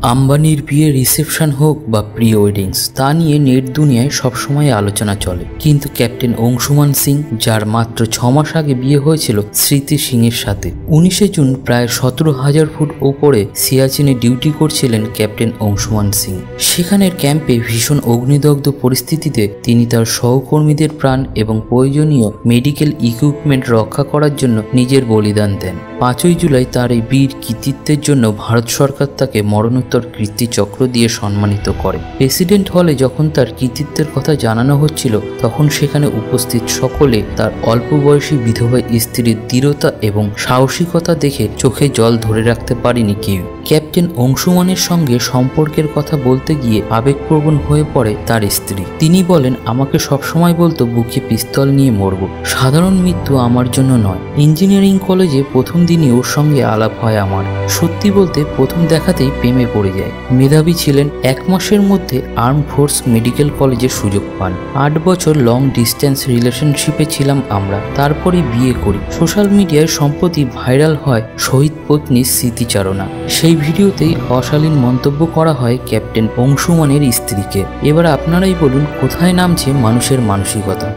আম্বানির বিয়ে রিসেপশন হোক বা প্রি ওয়েডিংস, তা নিয়ে নেট দুনিয়ায় সবসময় আলোচনা চলে। কিন্তু ক্যাপ্টেন অংশুমান সিং, যার মাত্র 6 মাস আগে বিয়ে হয়েছিল স্মৃতি সিংয়ের সাথে, 19শে জুন প্রায় 17,000 ফুট ওপরে সিয়াচিনে ডিউটি করছিলেন ক্যাপ্টেন অংশুমান সিং। সেখানের ক্যাম্পে ভীষণ অগ্নিদগ্ধ পরিস্থিতিতে তিনি তার সহকর্মীদের প্রাণ এবং প্রয়োজনীয় মেডিকেল ইকুইপমেন্ট রক্ষা করার জন্য নিজের বলিদান দেন। 5ই জুলাই তার এই বীর কৃতিত্বের জন্য ভারত সরকার তাকে মরণোত্তর কীর্তিচক্র দিয়ে সম্মানিত করে। প্রেসিডেন্ট হলে যখন তার কৃতিত্বের কথা জানানো হচ্ছিল, তখন সেখানে উপস্থিত সকলে তার অল্প বয়সী বিধবা স্ত্রীর দৃঢ়তা এবং সাহসিকতা দেখে চোখে জল ধরে রাখতে পারেনি কেউ। ক্যাপ্টেন অংশুমানের সঙ্গে সম্পর্কের কথা বলতে গিয়ে আবেগপ্রবণ হয়ে পড়ে তার স্ত্রী। তিনি বলেন, আমাকে সবসময় বলতো বুকে পিস্তল নিয়ে মরব, সাধারণ মৃত্যু আমার জন্য নয়। ইঞ্জিনিয়ারিং কলেজে প্রথম দিনই ওর সঙ্গে আলাপ হয় আমার। সত্যি বলতে প্রথম দেখাতেই প্রেমে পড়ে যায়। মেধাবী ছিলেন। 1 মাসের মধ্যে আর্ম ফোর্স মেডিকেল কলেজের সুযোগ পান। 8 বছর লং ডিস্টেন্স রিলেশনশিপে ছিলাম আমরা, তারপরে বিয়ে করি। সোশ্যাল মিডিয়ায় সম্প্রতি ভাইরাল হয় শহীদ পত্নীর স্মৃতিচারণা। সেই ভিডিওতেই অশালীন মন্তব্য করা হয় ক্যাপ্টেন অংশুমানের স্ত্রীকে। এবার আপনারাই বলুন, কোথায় নামছে মানুষের মানসিকতা।